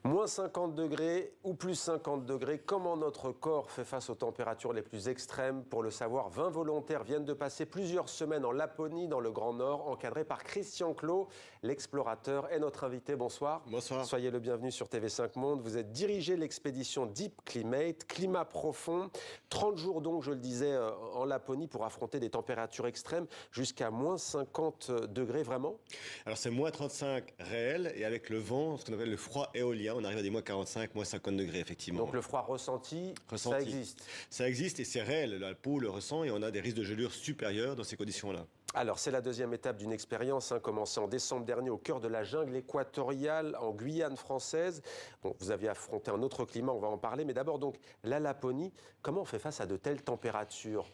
Moins 50 degrés ou plus 50 degrés, comment notre corps fait face aux températures les plus extrêmes? Pour le savoir, 20 volontaires viennent de passer plusieurs semaines en Laponie, dans le Grand Nord, encadrés par Christian Clot, l'explorateur, est notre invité. Bonsoir. Bonsoir. Soyez le bienvenu sur TV5 Monde. Vous êtes dirigé l'expédition Deep Climate, climat profond. 30 jours donc, je le disais, en Laponie pour affronter des températures extrêmes jusqu'à moins 50 degrés, vraiment? Alors c'est moins 35 réel et avec le vent, ce qu'on appelle le froid éolien, on arrive à des moins 45, moins 50 degrés effectivement. Donc le froid ressenti, ça existe? Ça existe et c'est réel, la peau le ressent et on a des risques de gelure supérieurs dans ces conditions-là. Alors, c'est la deuxième étape d'une expérience commencée en décembre dernier au cœur de la jungle équatoriale en Guyane française. Bon, vous aviez affronté un autre climat, on va en parler. Mais d'abord, donc, la Laponie, comment on fait face à de telles températures?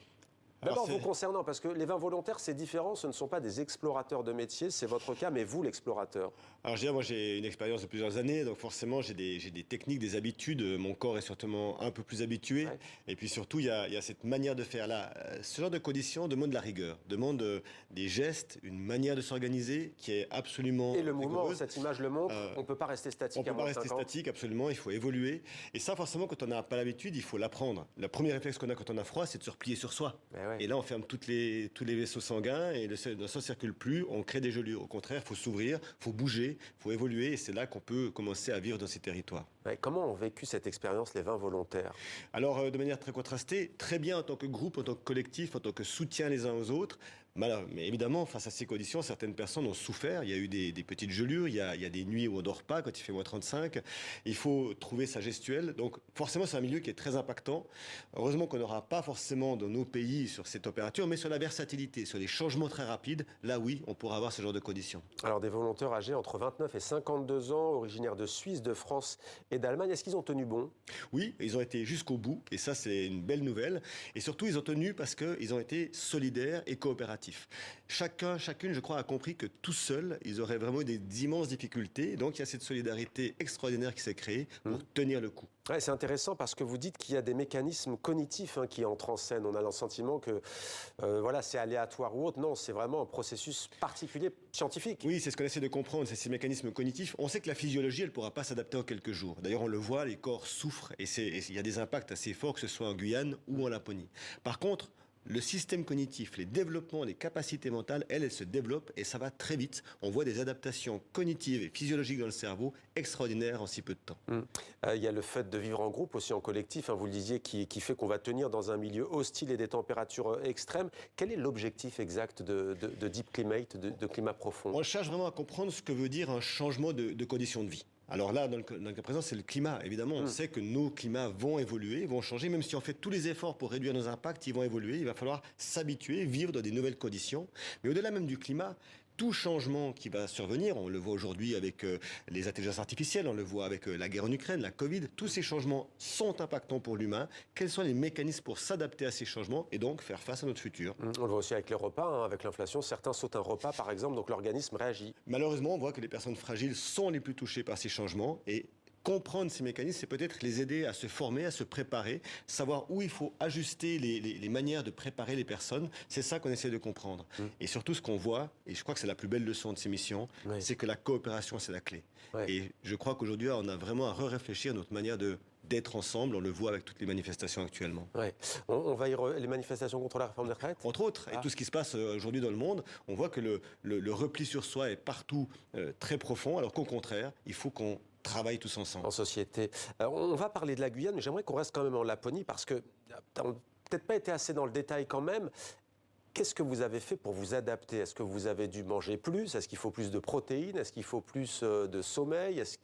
D'abord, vous concernant, parce que les 20 volontaires, c'est différent, ce ne sont pas des explorateurs de métier, c'est votre cas, mais vous, l'explorateur. Alors, je dirais, moi, j'ai une expérience de plusieurs années, donc forcément, j'ai des techniques, des habitudes. Mon corps est certainement un peu plus habitué. Ouais. Et puis surtout, il y a cette manière de faire là. Ce genre de conditions demande de la rigueur, demande des gestes, une manière de s'organiser qui est absolument Et le mouvement, rigoureuse. cette image le montre, on ne peut pas rester statique. On ne peut pas rester statique, absolument, il faut évoluer. Et ça, forcément, quand on n'a pas l'habitude, il faut l'apprendre. Le premier réflexe qu'on a quand on a froid, c'est de se replier sur soi. Ouais. Et là, on ferme tous les vaisseaux sanguins et le sang ne circule plus, on crée des gelures. Au contraire, il faut s'ouvrir, il faut bouger, il faut évoluer et c'est là qu'on peut commencer à vivre dans ces territoires. Ouais, comment ont vécu cette expérience les 20 volontaires? Alors, de manière très contrastée, très bien en tant que groupe, en tant que collectif, en tant que soutien les uns aux autres. Mais évidemment, face à ces conditions, certaines personnes ont souffert. Il y a eu des petites gelures, il y a des nuits où on ne dort pas quand il fait moins 35. Il faut trouver sa gestuelle. Donc, forcément, c'est un milieu qui est très impactant. Heureusement qu'on n'aura pas forcément dans nos pays sur ces températures, mais sur la versatilité, sur les changements très rapides, là oui, on pourra avoir ce genre de conditions. Alors, des volontaires âgés entre 29 et 52 ans, originaires de Suisse, de France et d'Allemagne, est-ce qu'ils ont tenu bon? Oui, ils ont été jusqu'au bout, et ça c'est une belle nouvelle. Et surtout, ils ont tenu parce qu'ils ont été solidaires et coopératifs. Chacune, je crois, a compris que tout seul, ils auraient vraiment eu d'immenses difficultés. Donc il y a cette solidarité extraordinaire qui s'est créée pour tenir le coup. Ouais, c'est intéressant parce que vous dites qu'il y a des mécanismes cognitifs qui entrent en scène. On a le sentiment que voilà, c'est aléatoire ou autre. Non, c'est vraiment un processus particulier scientifique. Oui, c'est ce qu'on essaie de comprendre, c'est ces mécanismes cognitifs. On sait que la physiologie, elle ne pourra pas s'adapter en quelques jours. D'ailleurs, on le voit, les corps souffrent et il y a des impacts assez forts, que ce soit en Guyane ou en Laponie. Par contre, le système cognitif, les développements, les capacités mentales, elles se développent et ça va très vite. On voit des adaptations cognitives et physiologiques dans le cerveau extraordinaires en si peu de temps. Il y a le fait de vivre en groupe, aussi en collectif, vous le disiez, qui fait qu'on va tenir dans un milieu hostile et des températures extrêmes. Quel est l'objectif exact de Deep Climate, de climat profond? On cherche vraiment à comprendre ce que veut dire un changement de conditions de vie. Alors là, dans le cas présent, c'est le climat. Évidemment, on sait que nos climats vont évoluer, vont changer. Même si on fait tous les efforts pour réduire nos impacts, ils vont évoluer. Il va falloir s'habituer, vivre dans des nouvelles conditions. Mais au-delà même du climat, tout changement qui va survenir, on le voit aujourd'hui avec les intelligences artificielles, on le voit avec la guerre en Ukraine, la Covid, tous ces changements sont impactants pour l'humain. Quels sont les mécanismes pour s'adapter à ces changements et donc faire face à notre futur? On le voit aussi avec les repas, avec l'inflation. Certains sautent un repas, par exemple, donc l'organisme réagit. Malheureusement, on voit que les personnes fragiles sont les plus touchées par ces changements et comprendre ces mécanismes, c'est peut-être les aider à se former, à se préparer, savoir où il faut ajuster les manières de préparer les personnes. C'est ça qu'on essaie de comprendre. Et surtout, ce qu'on voit, et je crois que c'est la plus belle leçon de ces missions, c'est que la coopération, c'est la clé. Et je crois qu'aujourd'hui, on a vraiment à réfléchir notre manière d'être ensemble. On le voit avec toutes les manifestations actuellement. On va les manifestations contre la réforme des retraites? Entre autres, et tout ce qui se passe aujourd'hui dans le monde, on voit que le repli sur soi est partout très profond, alors qu'au contraire, il faut qu'on travaille tous ensemble. En société. On va parler de la Guyane, mais j'aimerais qu'on reste quand même en Laponie, parce que on n'a peut-être pas été assez dans le détail quand même. Qu'est-ce que vous avez fait pour vous adapter? Est-ce que vous avez dû manger plus? Est-ce qu'il faut plus de protéines? Est-ce qu'il faut plus de sommeil? Ou est-ce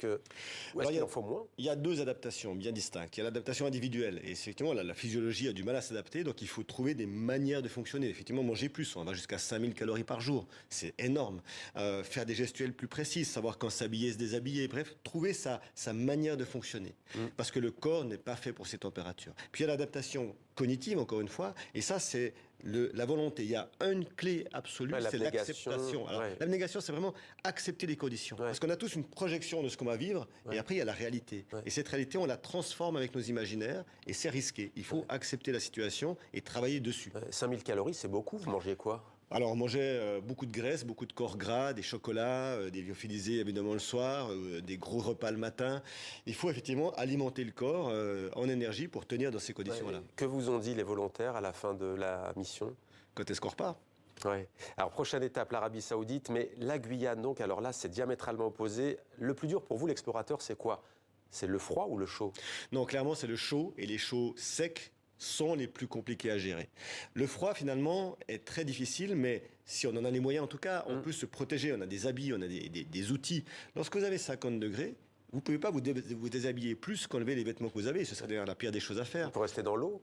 qu'il en faut moins? Il y a deux adaptations bien distinctes. Il y a l'adaptation individuelle. Et effectivement, la physiologie a du mal à s'adapter, donc il faut trouver des manières de fonctionner. Effectivement, manger plus, on va jusqu'à 5000 calories par jour. C'est énorme. Faire des gestuelles plus précises, savoir quand s'habiller, se déshabiller. Bref, trouver sa manière de fonctionner. Parce que le corps n'est pas fait pour ces températures. Puis il y a l'adaptation cognitive, encore une fois. Et ça, c'est la volonté. Il y a une clé absolue, c'est l'acceptation. L'abnégation, c'est vraiment accepter les conditions. Parce qu'on a tous une projection de ce qu'on va vivre, et après, il y a la réalité. Et cette réalité, on la transforme avec nos imaginaires, et c'est risqué. Il faut accepter la situation et travailler dessus. 5000 calories, c'est beaucoup. Vous mangez quoi? Alors, on mangeait beaucoup de graisse, beaucoup de corps gras, des chocolats, des lyophilisés évidemment le soir, des gros repas le matin. Il faut effectivement alimenter le corps en énergie pour tenir dans ces conditions-là. Ouais. Que vous ont dit les volontaires à la fin de la mission? Quand est-ce qu'on repart? Ouais. Alors, prochaine étape, l'Arabie Saoudite, mais la Guyane, donc, alors là, c'est diamétralement opposé. Le plus dur pour vous, l'explorateur, c'est quoi? C'est le froid ou le chaud? Non, clairement, c'est le chaud et les chauds secs sont les plus compliqués à gérer. Le froid, finalement, est très difficile, mais si on en a les moyens, en tout cas, on peut se protéger. On a des habits, on a des outils. Lorsque vous avez 50 degrés, vous ne pouvez pas vous déshabiller plus qu'enlever les vêtements que vous avez. Ce serait d'ailleurs la pire des choses à faire. Pour rester dans l'eau?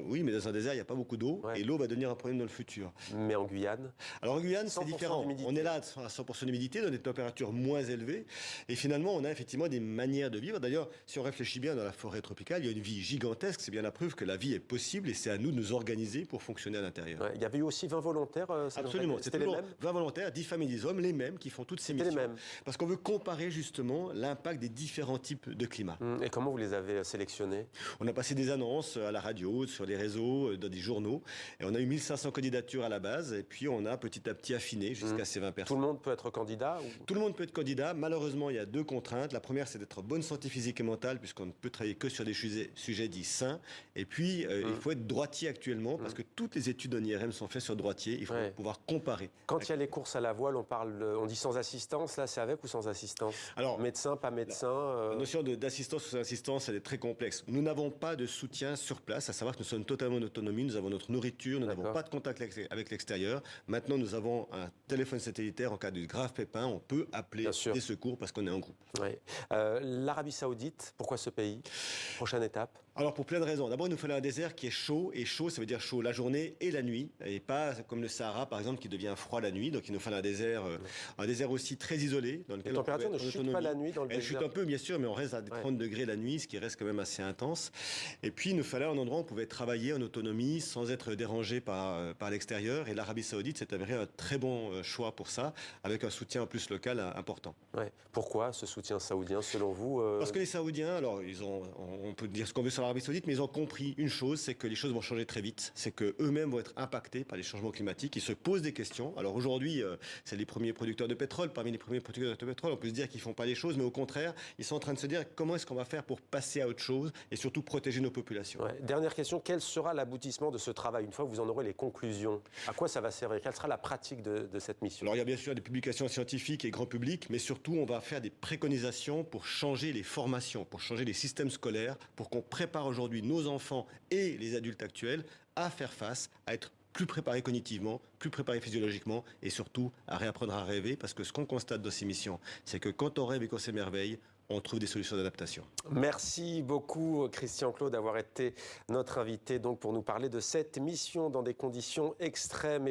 Oui, mais dans un désert, il n'y a pas beaucoup d'eau. Ouais. Et l'eau va devenir un problème dans le futur. Mais en Guyane? Alors en Guyane, c'est 100% différent. d'humidité. On est là à 100% d'humidité, dans des températures moins élevées. Et finalement, on a effectivement des manières de vivre. D'ailleurs, si on réfléchit bien dans la forêt tropicale, il y a une vie gigantesque. C'est bien la preuve que la vie est possible et c'est à nous de nous organiser pour fonctionner à l'intérieur. Ouais. Il y avait eu aussi 20 volontaires? Absolument. C'était les mêmes? 20 volontaires, 10 femmes et 10 hommes, les mêmes qui font toutes ces C'était missions. les mêmes. Parce qu'on veut comparer justement l'impact des différents types de climat. Et comment vous les avez sélectionnés? On a passé des annonces à la radio, sur les réseaux, dans des journaux. Et on a eu 1500 candidatures à la base. Et puis on a petit à petit affiné jusqu'à ces 20 Tout personnes. le monde peut être candidat ou... Tout le monde peut être candidat. Malheureusement, il y a deux contraintes. La première, c'est d'être en bonne santé physique et mentale, puisqu'on ne peut travailler que sur des sujets dits sains. Et puis, il faut être droitier actuellement, parce que toutes les études en IRM sont faites sur droitier. Il faut pouvoir comparer. Quand il y a les courses à la voile, on dit sans assistance. Là, c'est avec ou sans assistance? Alors, médecin, pas médecin La notion d'assistance ou sans assistance, elle est très complexe. Nous n'avons pas de soutien sur place, à savoir que nous sommes totalement en autonomie, nous avons notre nourriture, nous n'avons pas de contact avec l'extérieur. Maintenant, nous avons un téléphone satellitaire en cas de grave pépin, on peut appeler des secours parce qu'on est en groupe. Ouais. L'Arabie Saoudite, pourquoi ce pays? Prochaine étape? Alors pour plein de raisons. D'abord, il nous fallait un désert qui est chaud, et chaud, ça veut dire chaud la journée et la nuit, et pas comme le Sahara par exemple qui devient froid la nuit. Donc il nous fallait un désert aussi très isolé. Dans lequel les températures ne chutent pas la nuit dans le désert? Elles chutent un peu bien sûr, mais on reste à des 30 degrés la nuit, ce qui reste quand même assez intense. Et puis il nous fallait un endroit où on pouvait travailler en autonomie sans être dérangé par l'extérieur. Et l'Arabie Saoudite s'est avéré un très bon choix pour ça, avec un soutien en plus local important. Ouais. Pourquoi ce soutien saoudien selon vous? Parce que les Saoudiens, alors on peut dire ce qu'on veut sur l'Arabie Saoudite, mais ils ont compris une chose, c'est que les choses vont changer très vite. C'est qu'eux-mêmes vont être impactés par les changements climatiques. Ils se posent des questions. Alors aujourd'hui, c'est les premiers producteurs de pétrole. Parmi les premiers producteurs de pétrole, on peut se dire qu'ils font pas les choses, mais au contraire, ils sont en train de se dire comment est-ce qu'on va faire pour passer à autre chose et surtout protéger nos populations. Ouais. Dernière question, quel sera l'aboutissement de ce travail? Une fois que vous en aurez les conclusions, à quoi ça va servir? Quelle sera la pratique de cette mission? Alors il y a bien sûr des publications scientifiques et grand public, mais surtout on va faire des préconisations pour changer les formations, pour changer les systèmes scolaires, pour qu'on prépare aujourd'hui nos enfants et les adultes actuels à faire face, à être plus préparés cognitivement, plus préparés physiologiquement et surtout à réapprendre à rêver, parce que ce qu'on constate dans ces missions, c'est que quand on rêve et qu'on s'émerveille, on trouve des solutions d'adaptation. Merci beaucoup Christian Claude d'avoir été notre invité donc pour nous parler de cette mission dans des conditions extrêmes.